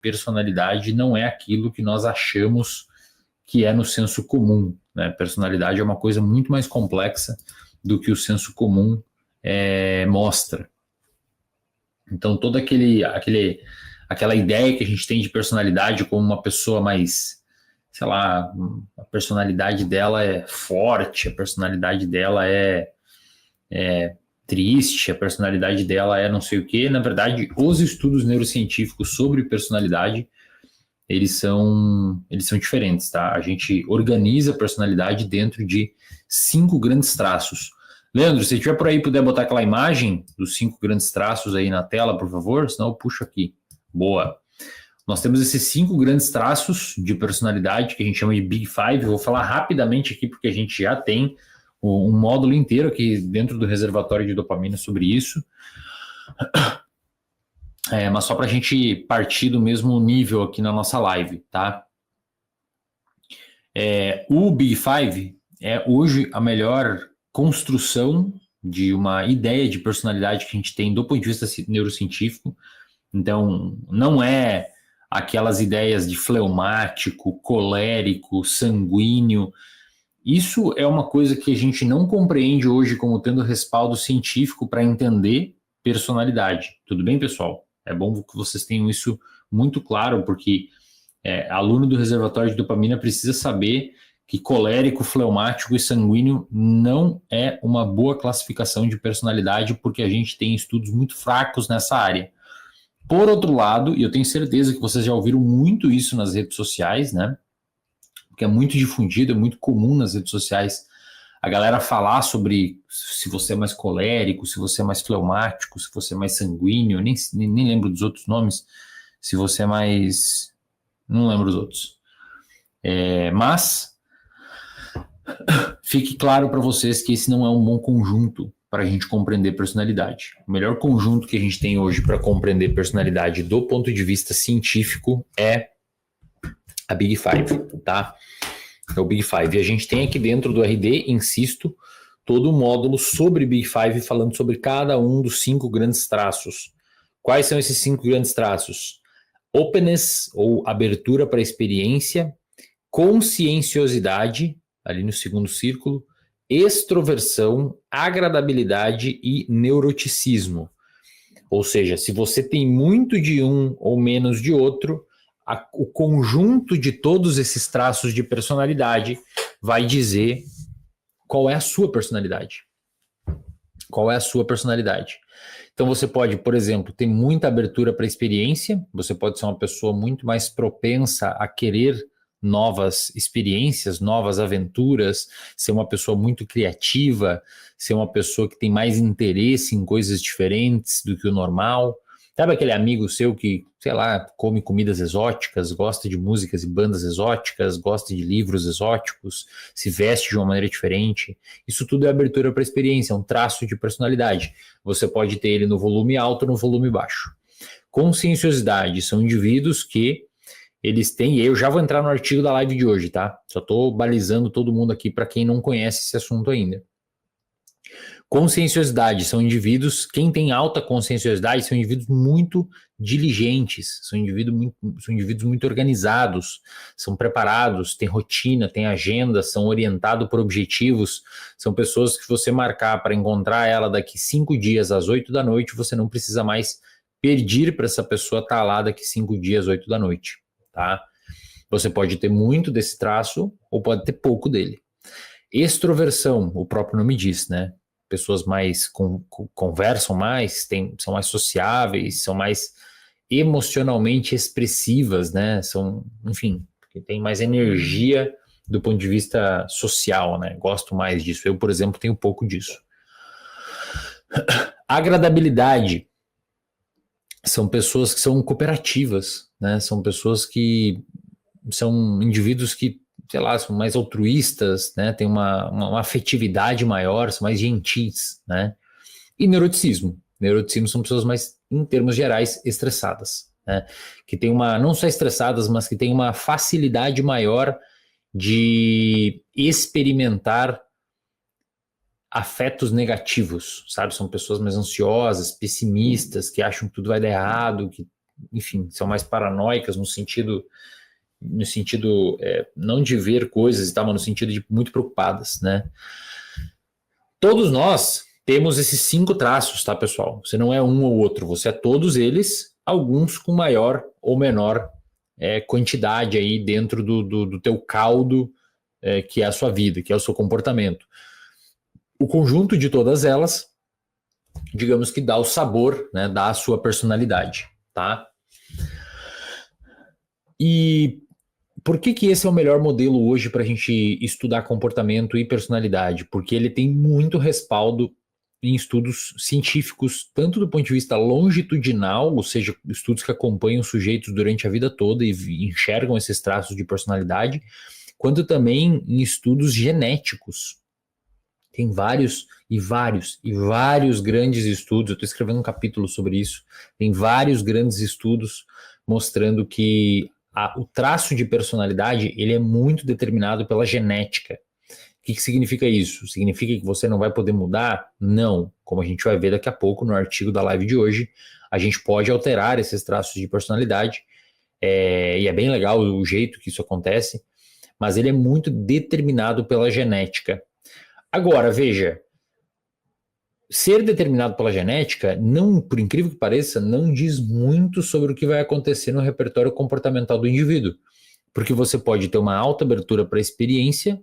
personalidade não é aquilo que nós achamos que é no senso comum, né? Personalidade é uma coisa muito mais complexa do que o senso comum mostra. Então, toda aquela ideia que a gente tem de personalidade como uma pessoa mais, sei lá, a personalidade dela é forte, a personalidade dela é triste, a personalidade dela é não sei o quê. Na verdade, os estudos neurocientíficos sobre personalidade, eles são diferentes, tá? A gente organiza a personalidade dentro de 5 grandes traços. Leandro, se tiver por aí, puder botar aquela imagem dos 5 grandes traços aí na tela, por favor, senão eu puxo aqui. Boa. Nós temos esses 5 grandes traços de personalidade que a gente chama de Big Five. Eu vou falar rapidamente aqui porque a gente já tem um módulo inteiro aqui dentro do reservatório de dopamina sobre isso. Mas só para a gente partir do mesmo nível aqui na nossa live, tá? O Big Five é hoje a melhor construção de uma ideia de personalidade que a gente tem do ponto de vista neurocientífico. Então, não é aquelas ideias de fleumático, colérico, sanguíneo. Isso é uma coisa que a gente não compreende hoje como tendo respaldo científico para entender personalidade. Tudo bem, pessoal? É bom que vocês tenham isso muito claro, porque aluno do reservatório de dopamina precisa saber que colérico, fleumático e sanguíneo não é uma boa classificação de personalidade, porque a gente tem estudos muito fracos nessa área. Por outro lado, e eu tenho certeza que vocês já ouviram muito isso nas redes sociais, né? Que é muito difundido, é muito comum nas redes sociais a galera falar sobre se você é mais colérico, se você é mais fleumático, se você é mais sanguíneo, nem lembro dos outros nomes, se você é mais... não lembro os outros. Mas fique claro para vocês que esse não é um bom conjunto para a gente compreender personalidade. O melhor conjunto que a gente tem hoje para compreender personalidade do ponto de vista científico é a Big Five, tá? É o Big Five. E a gente tem aqui dentro do RD, insisto, todo um módulo sobre Big Five, falando sobre cada um dos 5 grandes traços. Quais são esses 5 grandes traços? Openness, ou abertura para a experiência, conscienciosidade, ali no segundo círculo, extroversão, agradabilidade e neuroticismo. Ou seja, se você tem muito de um ou menos de outro, o conjunto de todos esses traços de personalidade vai dizer qual é a sua personalidade. Qual é a sua personalidade? Então você pode, por exemplo, ter muita abertura para a experiência, você pode ser uma pessoa muito mais propensa a querer novas experiências, novas aventuras, ser uma pessoa muito criativa, ser uma pessoa que tem mais interesse em coisas diferentes do que o normal. Sabe aquele amigo seu que, sei lá, come comidas exóticas, gosta de músicas e bandas exóticas, gosta de livros exóticos, se veste de uma maneira diferente? Isso tudo é abertura para a experiência, é um traço de personalidade. Você pode ter ele no volume alto ou no volume baixo. Conscienciosidade são indivíduos que eles têm, e eu já vou entrar no artigo da live de hoje, tá? Só estou balizando todo mundo aqui para quem não conhece esse assunto ainda. Conscienciosidade são indivíduos, quem tem alta conscienciosidade são indivíduos muito diligentes, são indivíduos muito organizados, são preparados, têm rotina, têm agenda, são orientados por objetivos, são pessoas que você marcar para encontrar ela daqui 5 dias às 8 da noite, você não precisa mais pedir para essa pessoa estar lá daqui 5 dias às 8 da noite, tá? Você pode ter muito desse traço ou pode ter pouco dele. Extroversão, o próprio nome diz, né? Pessoas mais conversam mais, são mais sociáveis, são mais emocionalmente expressivas, né? São, enfim, tem mais energia do ponto de vista social, né? Gosto mais disso. Eu, por exemplo, tenho pouco disso. Agradabilidade são pessoas que são cooperativas, né? São pessoas que são indivíduos que, sei lá, são mais altruístas, né? Tem uma afetividade maior, são mais gentis, né? E neuroticismo. Neuroticismo são pessoas mais, em termos gerais, estressadas, né? Que tem não só estressadas, mas que tem uma facilidade maior de experimentar afetos negativos, sabe? São pessoas mais ansiosas, pessimistas, que acham que tudo vai dar errado, que enfim, são mais paranoicas no sentido não de ver coisas e tal, mas no sentido de muito preocupadas, né? Todos nós temos esses 5 traços, tá, pessoal? Você não é um ou outro, você é todos eles, alguns com maior ou menor quantidade aí dentro do teu caldo, que é a sua vida, que é o seu comportamento. O conjunto de todas elas, digamos que dá o sabor, né, dá a sua personalidade, tá? E por que esse é o melhor modelo hoje para a gente estudar comportamento e personalidade? Porque ele tem muito respaldo em estudos científicos, tanto do ponto de vista longitudinal, ou seja, estudos que acompanham sujeitos durante a vida toda e enxergam esses traços de personalidade, quanto também em estudos genéticos. Tem vários grandes estudos, eu estou escrevendo um capítulo sobre isso, tem vários grandes estudos mostrando que o traço de personalidade ele é muito determinado pela genética. O que significa isso? Significa que você não vai poder mudar? Não. Como a gente vai ver daqui a pouco no artigo da live de hoje, a gente pode alterar esses traços de personalidade, e é bem legal o jeito que isso acontece, mas ele é muito determinado pela genética. Agora, veja, ser determinado pela genética, não, por incrível que pareça, não diz muito sobre o que vai acontecer no repertório comportamental do indivíduo, porque você pode ter uma alta abertura para a experiência,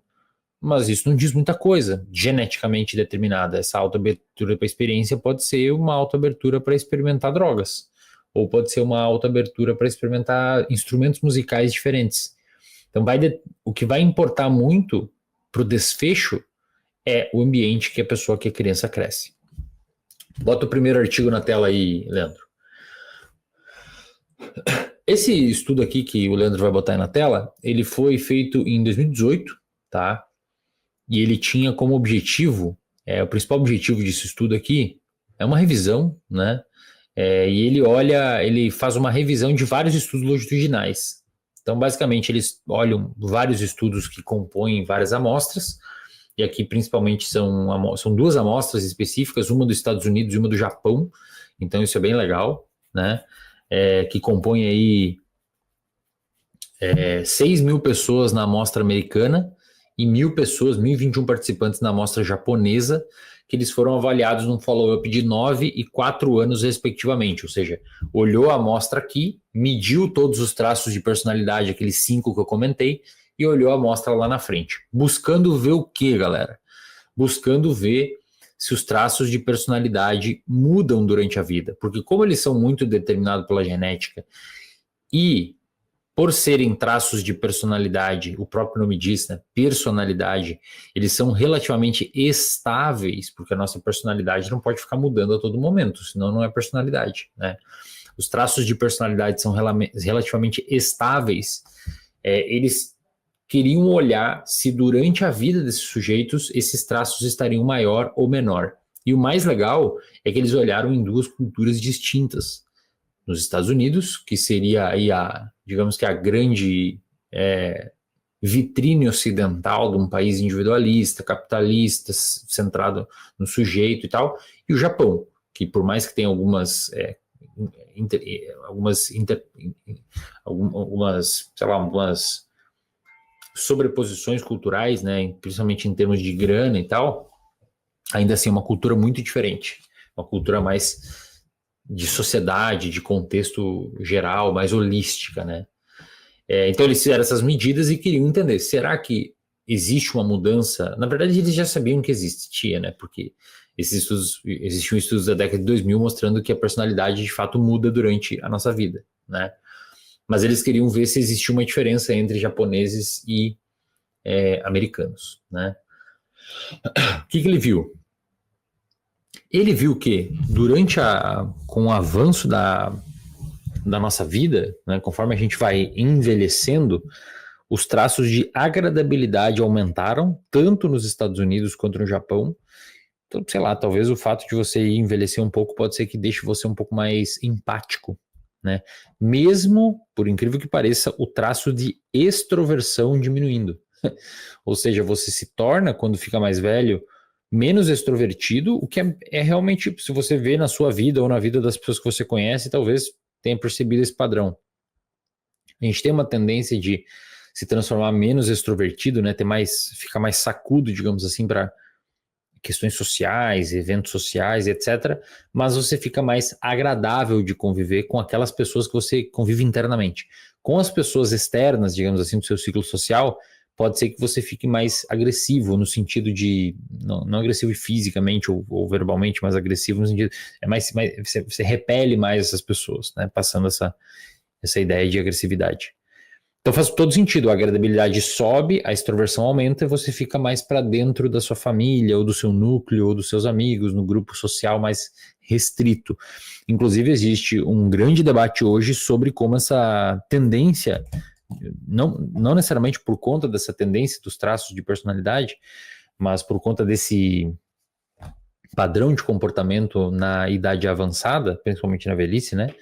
mas isso não diz muita coisa, geneticamente determinada. Essa alta abertura para a experiência pode ser uma alta abertura para experimentar drogas, ou pode ser uma alta abertura para experimentar instrumentos musicais diferentes. Então, o que vai importar muito para o desfecho é o ambiente que a criança cresce. Bota o primeiro artigo na tela aí, Leandro. Esse estudo aqui que o Leandro vai botar aí na tela, ele foi feito em 2018, tá? E ele tinha como objetivo, o principal objetivo desse estudo aqui é uma revisão, né? E ele faz uma revisão de vários estudos longitudinais. Então, basicamente, eles olham vários estudos que compõem várias amostras, e aqui principalmente são 2 amostras específicas, uma dos Estados Unidos e uma do Japão, então isso é bem legal, né? Que compõe aí 6 mil pessoas na amostra americana e 1.021 participantes na amostra japonesa, que eles foram avaliados num follow-up de 9 e 4 anos respectivamente, ou seja, olhou a amostra aqui, mediu todos os traços de personalidade, aqueles 5 que eu comentei, e olhou a amostra lá na frente. Buscando ver o que, galera? Buscando ver se os traços de personalidade mudam durante a vida. Porque como eles são muito determinados pela genética e por serem traços de personalidade, o próprio nome diz, né? Personalidade, eles são relativamente estáveis, porque a nossa personalidade não pode ficar mudando a todo momento, senão não é personalidade, né? Os traços de personalidade são relativamente estáveis, eles queriam olhar se durante a vida desses sujeitos esses traços estariam maior ou menor. E o mais legal é que eles olharam em 2 culturas distintas. Nos Estados Unidos, que seria aí digamos que a grande vitrine ocidental de um país individualista, capitalista, centrado no sujeito e tal, e o Japão, que por mais que tenha algumas sobreposições culturais, né, principalmente em termos de grana e tal, ainda assim é uma cultura muito diferente, uma cultura mais de sociedade, de contexto geral, mais holística, né? Então eles fizeram essas medidas e queriam entender, será que existe uma mudança? Na verdade eles já sabiam que existia, né, porque existiam estudos da década de 2000 mostrando que a personalidade de fato muda durante a nossa vida, né? Mas eles queriam ver se existia uma diferença entre japoneses e americanos, né? O que ele viu? Ele viu que com o avanço da nossa vida, né, conforme a gente vai envelhecendo, os traços de agradabilidade aumentaram, tanto nos Estados Unidos quanto no Japão. Então, sei lá, talvez o fato de você envelhecer um pouco pode ser que deixe você um pouco mais empático, né? Mesmo, por incrível que pareça, o traço de extroversão diminuindo. Ou seja, você se torna, quando fica mais velho, menos extrovertido, o que é realmente, se você vê na sua vida ou na vida das pessoas que você conhece, talvez tenha percebido esse padrão. A gente tem uma tendência de se transformar menos extrovertido, né? Ficar mais sacudo, digamos assim, para questões sociais, eventos sociais, etc. Mas você fica mais agradável de conviver com aquelas pessoas que você convive internamente. Com as pessoas externas, digamos assim, do seu ciclo social, pode ser que você fique mais agressivo, no sentido de, não agressivo fisicamente ou verbalmente, mas agressivo no sentido, você repele mais essas pessoas, né? Passando essa ideia de agressividade. Então faz todo sentido, a agradabilidade sobe, a extroversão aumenta e você fica mais para dentro da sua família, ou do seu núcleo, ou dos seus amigos, no grupo social mais restrito. Inclusive existe um grande debate hoje sobre como essa tendência, não necessariamente por conta dessa tendência dos traços de personalidade, mas por conta desse padrão de comportamento na idade avançada, principalmente na velhice, né,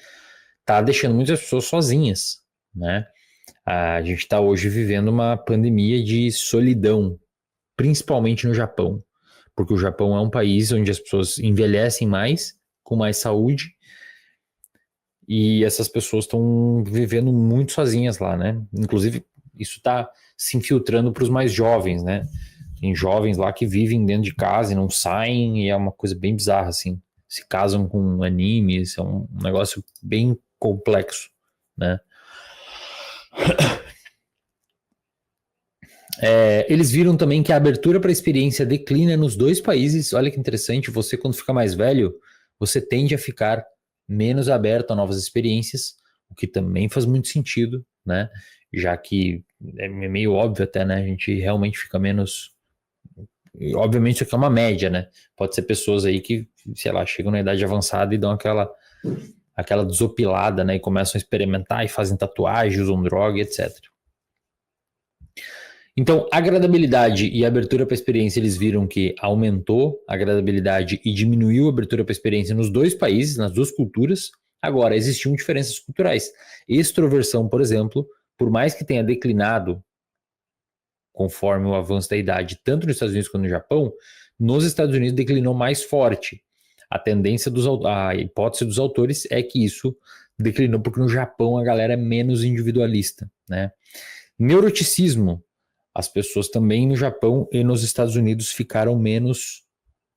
tá deixando muitas pessoas sozinhas, né? A gente está hoje vivendo uma pandemia de solidão, principalmente no Japão, porque o Japão é um país onde as pessoas envelhecem mais, com mais saúde, e essas pessoas estão vivendo muito sozinhas lá, né? Inclusive, isso está se infiltrando para os mais jovens, né? Tem jovens lá que vivem dentro de casa e não saem, e é uma coisa bem bizarra, assim. Se casam com animes, é um negócio bem complexo, né? Eles viram também que a abertura para a experiência declina nos dois países. Olha que interessante, você quando fica mais velho, você tende a ficar menos aberto a novas experiências, o que também faz muito sentido, né? Já que é meio óbvio até, né? A gente realmente fica menos... Obviamente isso aqui é uma média, né? Pode ser pessoas aí que, sei lá, chegam na idade avançada e dão aquela desopilada, né? E começam a experimentar e fazem tatuagem, usam droga, etc. Então, agradabilidade e abertura para a experiência, eles viram que aumentou a agradabilidade e diminuiu a abertura para a experiência nos dois países, nas duas culturas. Agora, existiam diferenças culturais. Extroversão, por exemplo, por mais que tenha declinado conforme o avanço da idade, tanto nos Estados Unidos quanto no Japão, nos Estados Unidos declinou mais forte. A hipótese dos autores é que isso declinou porque no Japão a galera é menos individualista, né? Neuroticismo. As pessoas também no Japão e nos Estados Unidos ficaram menos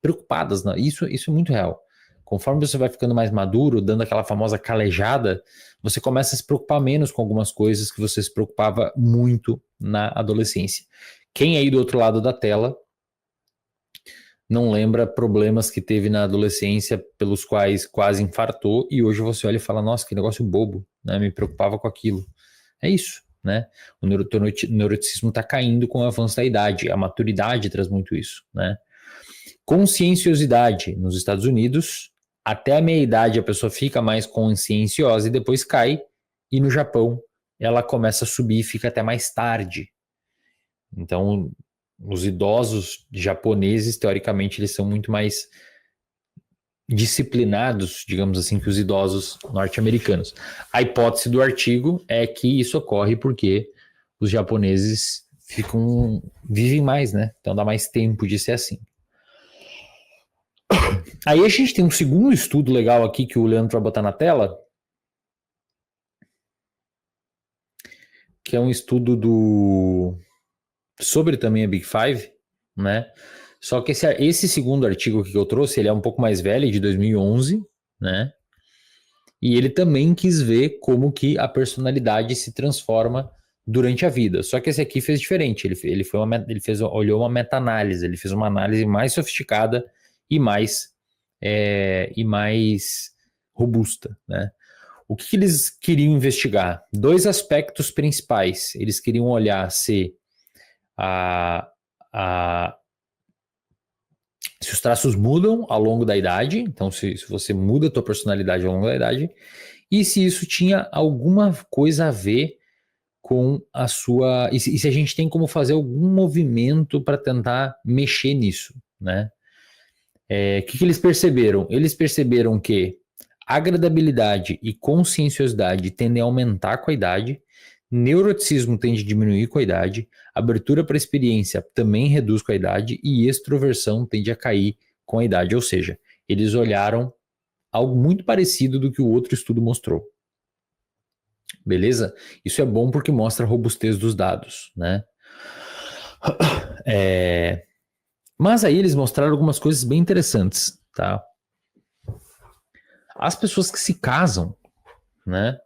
preocupadas. Né? Isso é muito real. Conforme você vai ficando mais maduro, dando aquela famosa calejada, você começa a se preocupar menos com algumas coisas que você se preocupava muito na adolescência. Quem aí do outro lado da tela não lembra problemas que teve na adolescência pelos quais quase infartou e hoje você olha e fala, nossa, que negócio bobo, né? Me preocupava com aquilo. É isso. Né? O neuroticismo está caindo com o avanço da idade, a maturidade traz muito isso, né? Conscienciosidade nos Estados Unidos, até a meia-idade a pessoa fica mais conscienciosa e depois cai, e no Japão ela começa a subir e fica até mais tarde. Então, os idosos japoneses, teoricamente, eles são muito mais disciplinados, digamos assim, que os idosos norte-americanos. A hipótese do artigo é que isso ocorre porque os japoneses vivem mais, né? Então dá mais tempo de ser assim. Aí a gente tem um segundo estudo legal aqui que o Leandro vai botar na tela, que é um estudo sobre também a Big Five, né? Só que esse segundo artigo que eu trouxe, ele é um pouco mais velho, de 2011, né? E ele também quis ver como que a personalidade se transforma durante a vida. Só que esse aqui fez diferente, olhou uma meta-análise, ele fez uma análise mais sofisticada e mais robusta, né? O que eles queriam investigar? Dois aspectos principais. Eles queriam olhar se se os traços mudam ao longo da idade, então se você muda a tua personalidade ao longo da idade, e se isso tinha alguma coisa a ver com a sua... E se a gente tem como fazer algum movimento para tentar mexer nisso, né? O que eles perceberam? Eles perceberam que agradabilidade e conscienciosidade tendem a aumentar com a idade, neuroticismo tende a diminuir com a idade, abertura para a experiência também reduz com a idade e extroversão tende a cair com a idade. Ou seja, eles olharam algo muito parecido do que o outro estudo mostrou, Beleza? Isso é bom porque mostra a robustez dos dados, né? Mas aí eles mostraram algumas coisas bem interessantes, tá? As pessoas que se casam, né?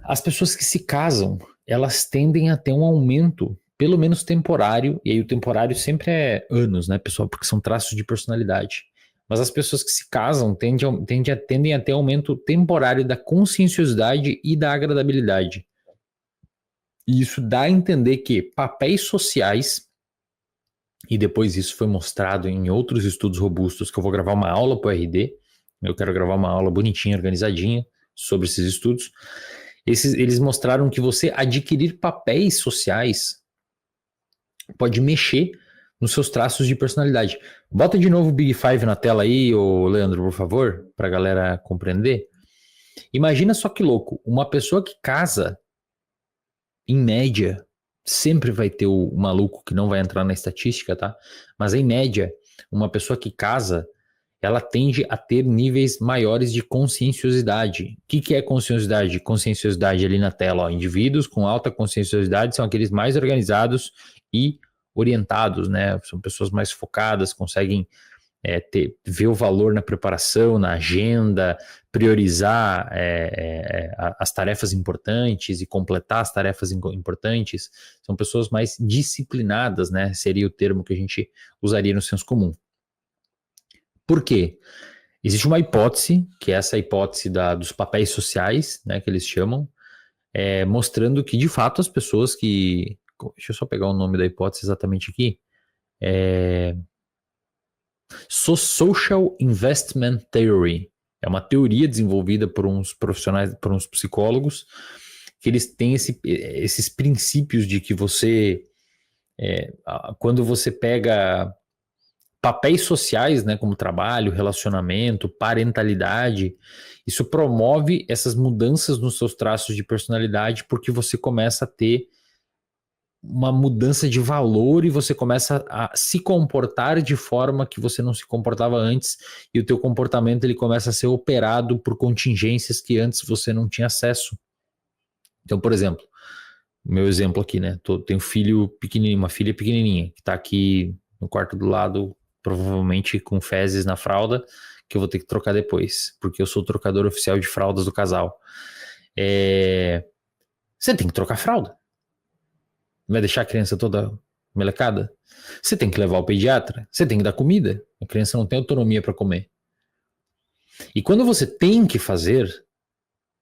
As pessoas que se casam, elas tendem a ter um aumento, pelo menos temporário, e aí o temporário sempre é anos, né, pessoal? Porque são traços de personalidade. Mas as pessoas que se casam tendem a ter aumento temporário da conscienciosidade e da agradabilidade. E isso dá a entender que papéis sociais, e depois isso foi mostrado em outros estudos robustos, que eu vou gravar uma aula para o RD, eu quero gravar uma aula bonitinha, organizadinha, sobre esses estudos. Eles mostraram que você adquirir papéis sociais pode mexer nos seus traços de personalidade. Bota de novo o Big Five na tela aí, ô Leandro, por favor, para a galera compreender. Imagina só que louco, uma pessoa que casa, em média, sempre vai ter o maluco que não vai entrar na estatística, tá? Mas em média, uma pessoa que casa, ela tende a ter níveis maiores de conscienciosidade. O que é conscienciosidade? Conscienciosidade ali na tela, ó. Indivíduos com alta conscienciosidade são aqueles mais organizados e orientados, né? São pessoas mais focadas, conseguem ver o valor na preparação, na agenda, priorizar as tarefas importantes e completar as tarefas importantes. São pessoas mais disciplinadas, né? Seria o termo que a gente usaria no senso comum. Por quê? Existe uma hipótese, que é essa hipótese dos papéis sociais, né, que eles chamam, mostrando que, de fato, as pessoas que... Deixa eu só pegar o nome da hipótese exatamente aqui. Social Investment Theory. É uma teoria desenvolvida por uns profissionais, por uns psicólogos, que eles têm esses princípios de que você... quando você pega papéis sociais, né, como trabalho, relacionamento, parentalidade, isso promove essas mudanças nos seus traços de personalidade, porque você começa a ter uma mudança de valor e você começa a se comportar de forma que você não se comportava antes, e o teu comportamento ele começa a ser operado por contingências que antes você não tinha acesso. Então, por exemplo, meu exemplo aqui, né, tenho um filho pequenininho, uma filha pequenininha, que está aqui no quarto do lado, provavelmente com fezes na fralda, que eu vou ter que trocar depois, porque eu sou o trocador oficial de fraldas do casal. Você tem que trocar fralda. Vai deixar a criança toda melecada? Você tem que levar ao pediatra. Você tem que dar comida. A criança não tem autonomia para comer. E quando você tem que fazer,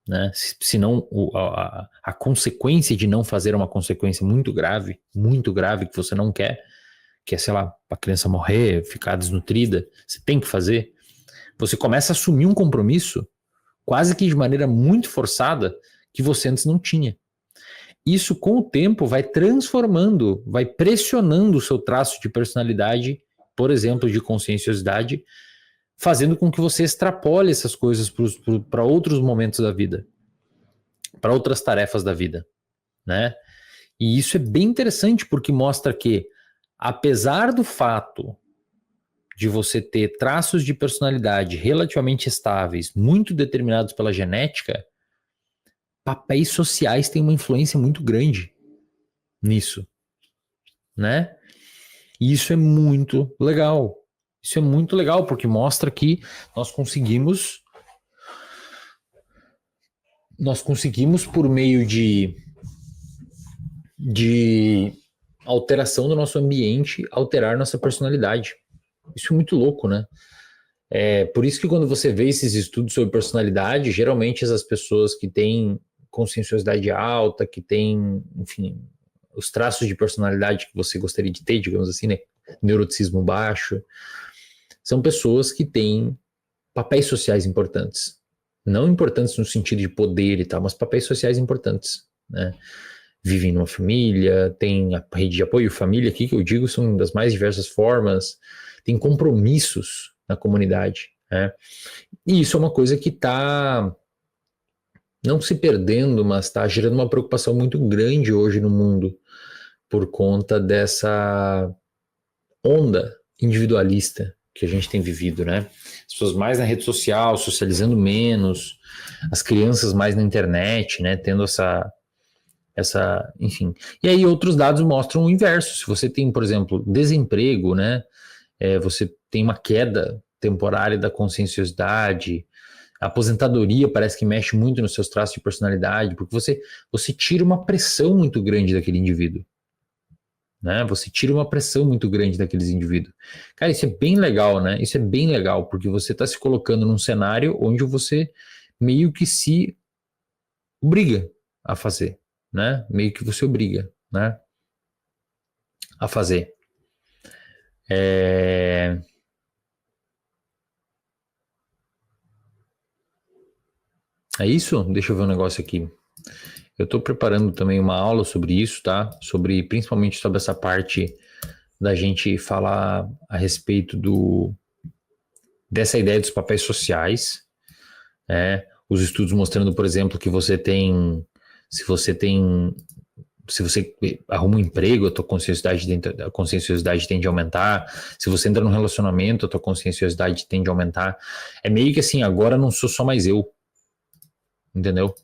né, senão a consequência de não fazer é uma consequência muito grave que você não quer, que é, sei lá, a criança morrer, ficar desnutrida, você tem que fazer, você começa a assumir um compromisso quase que de maneira muito forçada que você antes não tinha. Isso, com o tempo, vai transformando, vai pressionando o seu traço de personalidade, por exemplo, de conscienciosidade, fazendo com que você extrapole essas coisas para outros momentos da vida, para outras tarefas da vida, né? E isso é bem interessante, porque mostra que, apesar do fato de você ter traços de personalidade relativamente estáveis, muito determinados pela genética, papéis sociais têm uma influência muito grande nisso, né? E isso é muito legal. Isso é muito legal, porque mostra que nós conseguimos por meio de alteração do nosso ambiente, alterar nossa personalidade. Isso é muito louco, né? Por isso que quando você vê esses estudos sobre personalidade, geralmente essas pessoas que têm conscienciosidade alta, que têm, enfim, os traços de personalidade que você gostaria de ter, digamos assim, né? Neuroticismo baixo, são pessoas que têm papéis sociais importantes. Não importantes no sentido de poder e tal, mas papéis sociais importantes, né? Vivem numa família, tem a rede de apoio, família aqui que eu digo são das mais diversas formas, tem compromissos na comunidade, né? E isso é uma coisa que está não se perdendo, mas está gerando uma preocupação muito grande hoje no mundo por conta dessa onda individualista que a gente tem vivido, né? As pessoas mais na rede social, socializando menos, as crianças mais na internet, né? Tendo enfim. E aí outros dados mostram o inverso. Se você tem, por exemplo, desemprego, né? Você tem uma queda temporária da conscienciosidade, a aposentadoria parece que mexe muito nos seus traços de personalidade, porque você tira uma pressão muito grande daquele indivíduo. Né? Você tira uma pressão muito grande daqueles indivíduos. Cara, isso é bem legal, né? Isso é bem legal, porque você está se colocando num cenário onde você meio que se obriga a fazer, né? Meio que você obriga, né? A fazer. É isso? Deixa eu ver um negócio aqui. Eu estou preparando também uma aula sobre isso, tá? Principalmente sobre essa parte da gente falar a respeito dessa ideia dos papéis sociais, os estudos mostrando, por exemplo, que se você arruma um emprego, a tua conscienciosidade tende a aumentar. Se você entra num relacionamento, a tua conscienciosidade tende a aumentar. É meio que assim, agora não sou só mais eu, entendeu?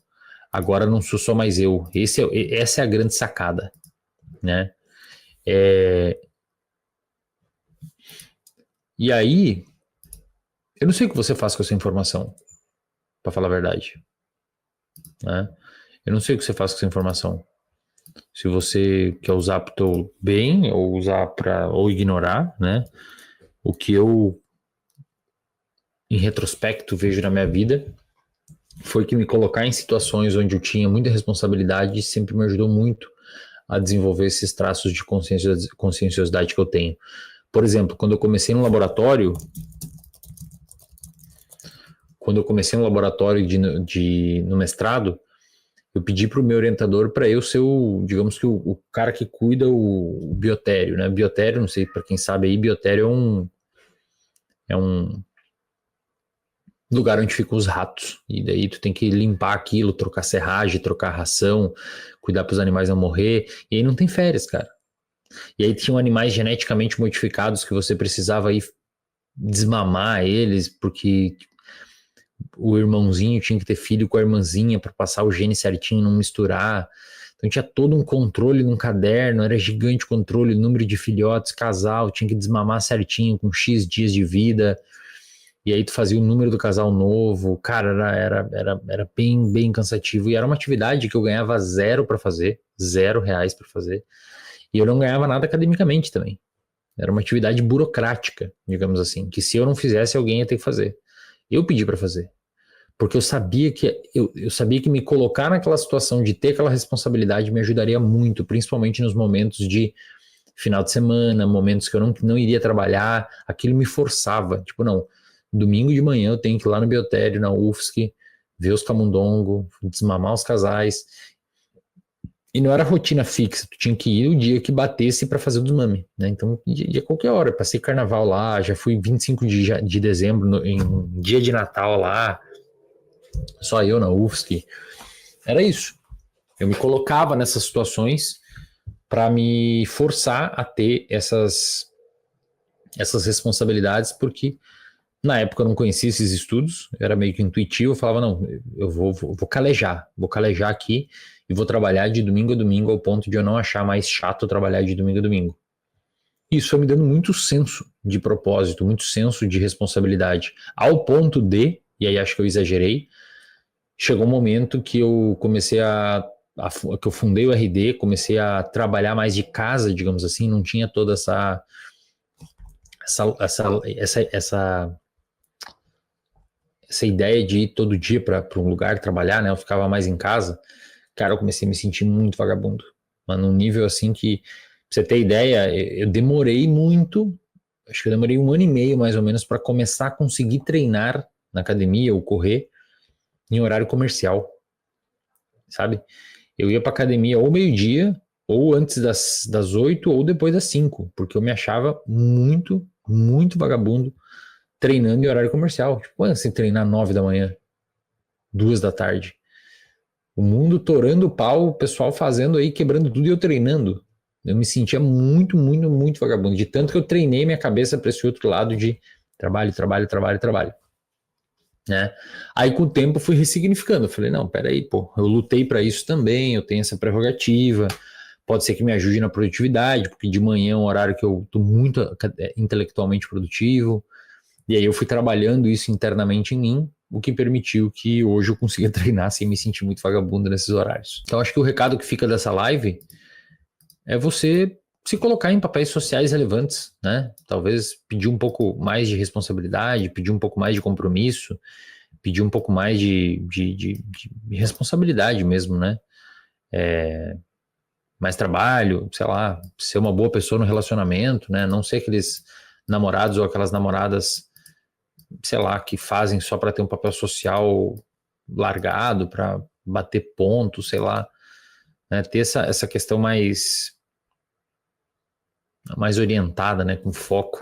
Agora não sou só mais eu. Essa é a grande sacada, né? E aí, eu não sei o que você faz com essa informação, para falar a verdade, né? Eu não sei o que você faz com essa informação. Se você quer usar para o teu bem ou usar ou ignorar, né? O que eu, em retrospecto, vejo na minha vida foi que me colocar em situações onde eu tinha muita responsabilidade sempre me ajudou muito a desenvolver esses traços de conscienciosidade que eu tenho. Por exemplo, quando eu comecei no laboratório no mestrado, eu pedi para o meu orientador para eu ser digamos que o cara que cuida o biotério, né? Biotério, não sei para quem sabe aí, biotério é um lugar onde ficam os ratos, e daí tu tem que limpar aquilo, trocar serragem, trocar ração, cuidar para os animais não morrer, e aí não tem férias, cara. E aí tinham animais geneticamente modificados que você precisava ir desmamar eles, porque o irmãozinho tinha que ter filho com a irmãzinha para passar o gene certinho, não misturar. Então tinha todo um controle num caderno, era gigante o controle, número de filhotes, casal, tinha que desmamar certinho com X dias de vida. E aí tu fazia o número do casal novo, cara, era bem, bem cansativo. E era uma atividade que eu ganhava zero para fazer, R$ 0 para fazer. E eu não ganhava nada academicamente também. Era uma atividade burocrática, digamos assim, que se eu não fizesse, alguém ia ter que fazer. Eu pedi para fazer. Porque eu sabia que me colocar naquela situação de ter aquela responsabilidade me ajudaria muito, principalmente nos momentos de final de semana, momentos que eu não iria trabalhar, aquilo me forçava. Tipo, não, domingo de manhã eu tenho que ir lá no biotério, na UFSC, ver os camundongos, desmamar os casais. E não era rotina fixa, tu tinha que ir o dia que batesse para fazer o desmame, né? Então, de qualquer hora, passei carnaval lá, já fui 25 de dezembro, em dia de Natal lá, só eu na UFSC. Era isso. Eu me colocava nessas situações para me forçar a ter essas responsabilidades, porque na época eu não conhecia esses estudos, eu era meio que intuitivo, eu falava, não, eu vou calejar aqui e vou trabalhar de domingo a domingo ao ponto de eu não achar mais chato trabalhar de domingo a domingo. Isso foi me dando muito senso de propósito, muito senso de responsabilidade, ao ponto de, e aí acho que eu exagerei, chegou um momento que eu comecei que eu fundei o RD, comecei a trabalhar mais de casa, digamos assim, não tinha toda essa ideia de ir todo dia para um lugar trabalhar, né? Eu ficava mais em casa. Cara, eu comecei a me sentir muito vagabundo. Mas num nível assim que, pra você ter ideia, eu demorei muito, acho que eu demorei 1 ano e meio mais ou menos para começar a conseguir treinar na academia ou correr em horário comercial, sabe? Eu ia pra academia ou meio-dia, ou antes das 8 ou depois das 5, porque eu me achava muito, muito vagabundo treinando em horário comercial. Tipo, quando você treinar 9 da manhã, 2 da tarde? O mundo torando o pau, o pessoal fazendo aí, quebrando tudo e eu treinando. Eu me sentia muito, muito, muito vagabundo. De tanto que eu treinei minha cabeça para esse outro lado de Trabalho, trabalho, trabalho, trabalho. Né? Aí com o tempo eu fui ressignificando, eu falei, não, peraí, pô, eu lutei para isso também, eu tenho essa prerrogativa, pode ser que me ajude na produtividade, porque de manhã é um horário que eu estou muito intelectualmente produtivo, e aí eu fui trabalhando isso internamente em mim, o que permitiu que hoje eu consiga treinar sem me sentir muito vagabundo nesses horários. Então acho que o recado que fica dessa live é você se colocar em papéis sociais relevantes, né? Talvez pedir um pouco mais de responsabilidade, pedir um pouco mais de compromisso, pedir um pouco mais de responsabilidade mesmo, né? Mais trabalho, sei lá, ser uma boa pessoa no relacionamento, né? Não ser aqueles namorados ou aquelas namoradas, sei lá, que fazem só para ter um papel social largado, para bater ponto, sei lá, né? Ter essa questão mais orientada, né? Com foco.